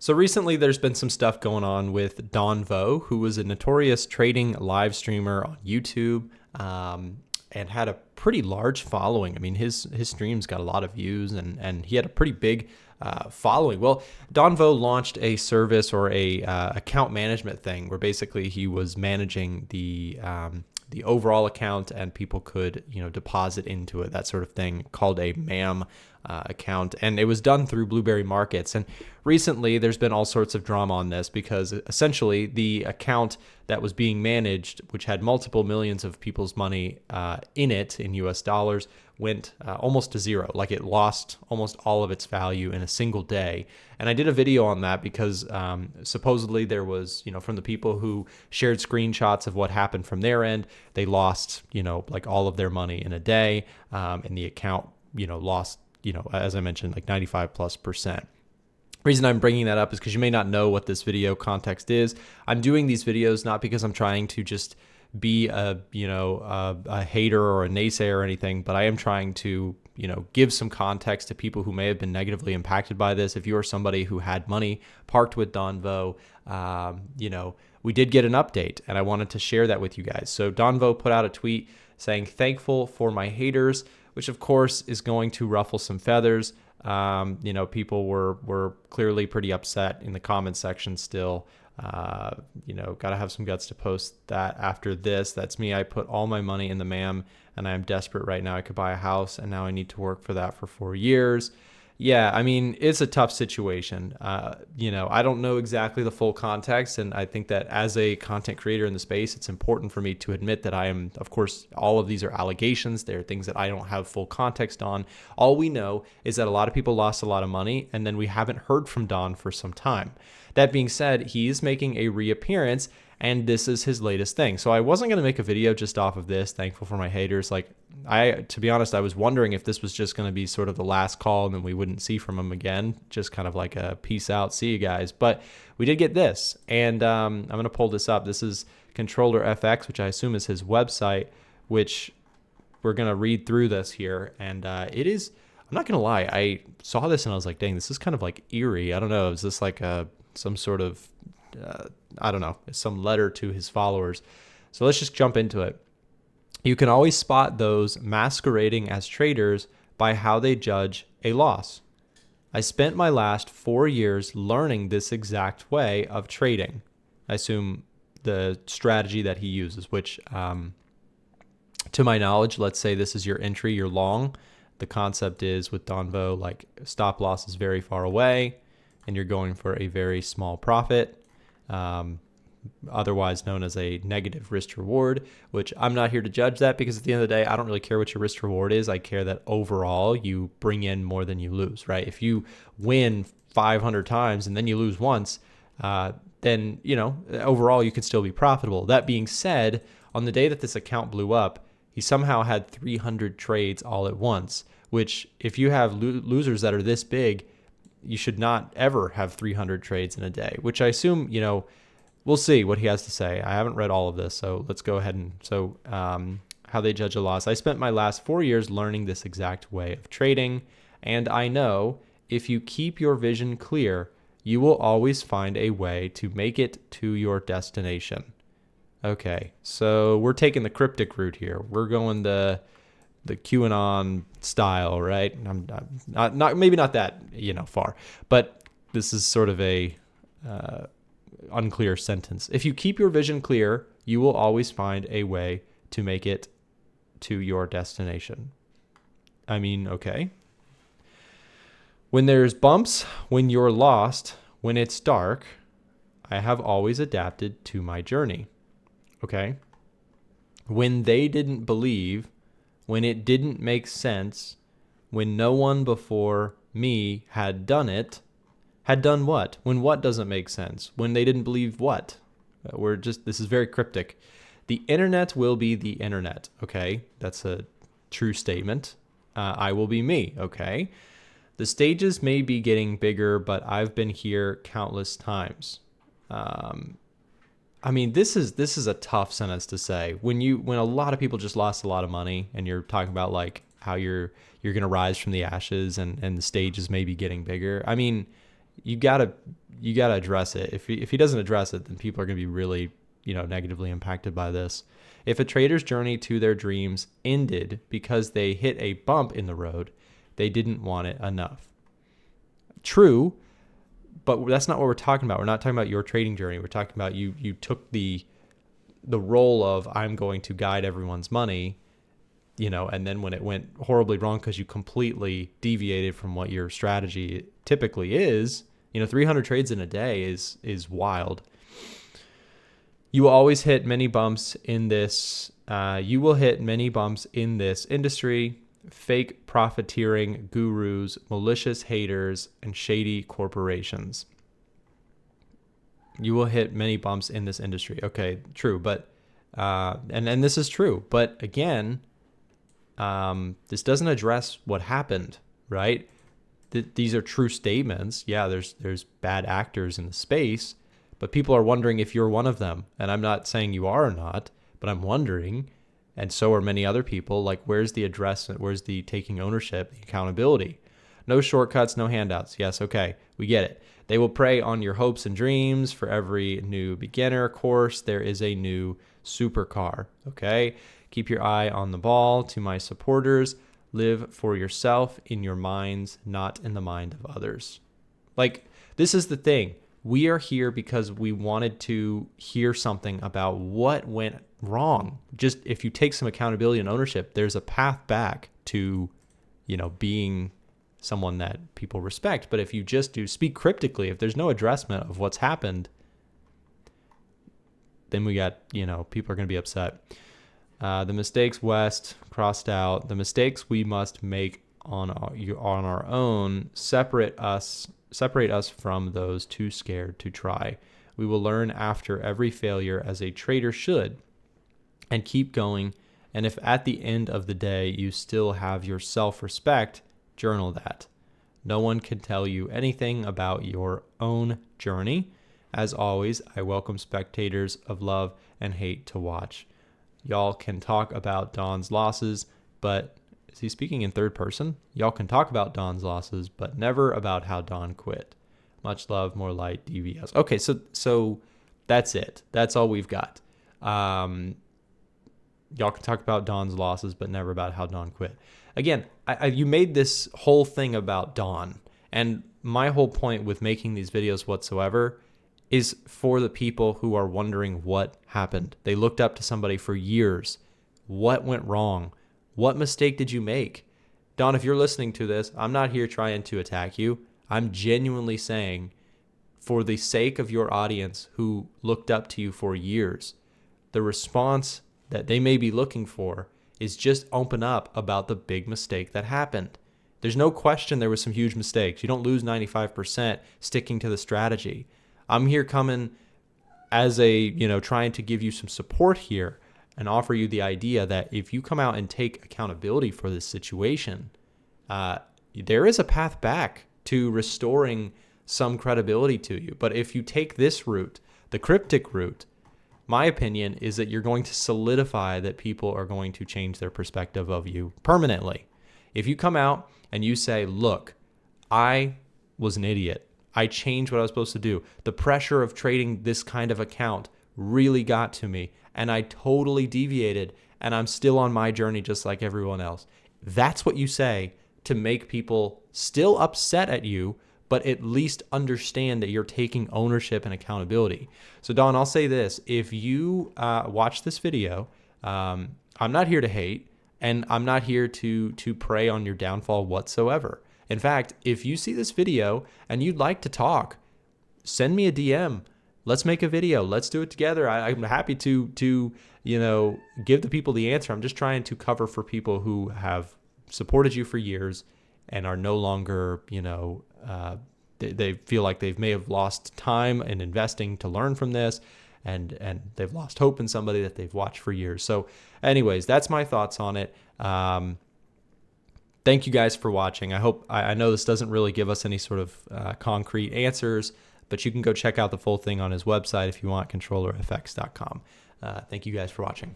So recently there's been some stuff going on with DonVo, who was a notorious trading live streamer on YouTube, and had a pretty large following. I mean, his streams got a lot of views, and he had a pretty big following. Well, DonVo launched a service or a account management thing where basically he was managing the overall account, and people could deposit into it, that sort of thing, called a MAM account, and it was done through Blueberry Markets. And recently there's been all sorts of drama on this because essentially the account that was being managed, which had multiple millions of people's money in it in US dollars, went almost to zero. Like, it lost almost all of its value in a single day. And I did a video on that because supposedly there was, from the people who shared screenshots of what happened from their end, they lost, like all of their money in a day, and the account, lost, as I mentioned, like 95+%. Reason I'm bringing that up is because you may not know what this video context is. I'm doing these videos not because I'm trying to just be a hater or a naysayer or anything, but I am trying to give some context to people who may have been negatively impacted by this. If you are somebody who had money parked with DonVo, we did get an update, and I wanted to share that with you guys. So DonVo put out a tweet saying, "Thankful for my haters," which of course is going to ruffle some feathers. People were clearly pretty upset in the comments section still. Gotta have some guts to post that after this. That's me. I put all my money in the MAM, and I'm desperate right now. I could buy a house, and now I need to work for that for 4 years. Yeah, I mean, it's a tough situation. I don't know exactly the full context, and I think that as a content creator in the space, it's important for me to admit that I am, of course, all of these are allegations. They're things that I don't have full context on. All we know is that a lot of people lost a lot of money, and then we haven't heard from Don for some time. That being said, he is making a reappearance, and this is his latest thing. So I wasn't going to make a video just off of this. Thankful for my haters. To be honest, I was wondering if this was just going to be sort of the last call and then we wouldn't see from him again. Just kind of like a peace out, see you guys. But we did get this, and I'm going to pull this up. This is Controller FX, which I assume is his website, which we're going to read through this here. And it is, I'm not going to lie, I saw this and I was like, dang, this is kind of like eerie. I don't know. Is this like some sort of, I don't know, some letter to his followers? So let's just jump into it. You can always spot those masquerading as traders by how they judge a loss. I spent my last 4 years learning this exact way of trading. I assume the strategy that he uses, which, to my knowledge, let's say this is your entry, you're long. The concept is with DonVo, like, stop loss is very far away, and you're going for a very small profit, otherwise known as a negative risk reward, which I'm not here to judge that, because at the end of the day, I don't really care what your risk reward is. I care that overall you bring in more than you lose, right? If you win 500 times and then you lose once, then, overall you could still be profitable. That being said, on the day that this account blew up, he somehow had 300 trades all at once, which if you have losers that are this big, you should not ever have 300 trades in a day, which I assume, we'll see what he has to say. I haven't read all of this, so let's go ahead and, how they judge a loss. I spent my last 4 years learning this exact way of trading, and I know if you keep your vision clear, you will always find a way to make it to your destination. Okay, so we're taking the cryptic route here. We're going the QAnon style, right? I'm not maybe not that far, but this is sort of a unclear sentence. If you keep your vision clear, you will always find a way to make it to your destination. I mean, okay. When there's bumps, when you're lost, when it's dark, I have always adapted to my journey. Okay. When they didn't believe, when it didn't make sense, when no one before me had done it, had done what? When what doesn't make sense? When they didn't believe what? This is very cryptic. The internet will be the internet. Okay. That's a true statement. I will be me. Okay. The stages may be getting bigger, but I've been here countless times. I mean, this is a tough sentence to say when a lot of people just lost a lot of money, and you're talking about like how you're going to rise from the ashes, and the stages may be getting bigger. I mean, you gotta address it. If he doesn't address it, then people are gonna be really, negatively impacted by this. If a trader's journey to their dreams ended because they hit a bump in the road, they didn't want it enough. True, but that's not what we're talking about. We're not talking about your trading journey. We're talking about you took the role of I'm going to guide everyone's money, and then when it went horribly wrong because you completely deviated from what your strategy typically is, 300 trades in a day is wild. You will always hit many bumps in this. You will hit many bumps in this industry. Fake profiteering gurus, malicious haters, and shady corporations. You will hit many bumps in this industry. Okay, true, but and this is true, but again, this doesn't address what happened, right? These are true statements. Yeah, there's bad actors in the space, but people are wondering if you're one of them, and I'm not saying you are or not, but I'm wondering. And so are many other people, like where's the address, where's the taking ownership, the accountability? No shortcuts, no handouts. Yes, okay, we get it. They will prey on your hopes and dreams. For every new beginner course, there is a new supercar, okay? Keep your eye on the ball. To my supporters, live for yourself in your minds, not in the mind of others. Like, this is the thing. We are here because we wanted to hear something about what went wrong. Just if you take some accountability and ownership, there's a path back to, being someone that people respect. But if you just do speak cryptically, if there's no addressment of what's happened, then we got, people are going to be upset. The mistakes West crossed out. The mistakes we must make on our own separate us from those too scared to try. We will learn after every failure, as a trader should, and keep going. And if at the end of the day you still have your self-respect, journal that. No one can tell you anything about your own journey. As always, I welcome spectators of love and hate to watch. Y'all can talk about Don's losses, but is he speaking in third person? Y'all can talk about Don's losses, but never about how Don quit. Much love, more light, DVS. Okay, so that's it. That's all we've got. Y'all can talk about Don's losses, but never about how Don quit. Again, you made this whole thing about Don, and my whole point with making these videos whatsoever is for the people who are wondering what happened. They looked up to somebody for years. What went wrong? What mistake did you make? Don, if you're listening to this, I'm not here trying to attack you. I'm genuinely saying, for the sake of your audience who looked up to you for years, the response that they may be looking for is just open up about the big mistake that happened. There's no question there was some huge mistakes. You don't lose 95% sticking to the strategy. I'm here coming as trying to give you some support here and offer you the idea that if you come out and take accountability for this situation, there is a path back to restoring some credibility to you. But if you take this route, the cryptic route, my opinion is that you're going to solidify that people are going to change their perspective of you permanently. If you come out and you say, look, I was an idiot. I changed what I was supposed to do. The pressure of trading this kind of account really got to me, and I totally deviated, and I'm still on my journey just like everyone else. That's what you say to make people still upset at you, but at least understand that you're taking ownership and accountability. So Don, I'll say this. If you watch this video, I'm not here to hate, and I'm not here to prey on your downfall whatsoever. In fact, if you see this video and you'd like to talk, send me a DM. Let's make a video. Let's do it together. I'm happy to give the people the answer. I'm just trying to cover for people who have supported you for years and are no longer, they feel like they may have lost time in investing to learn from this, and they've lost hope in somebody that they've watched for years. So anyways, that's my thoughts on it. Thank you guys for watching. I know this doesn't really give us any sort of concrete answers, but you can go check out the full thing on his website if you want, controllerfx.com. Thank you guys for watching.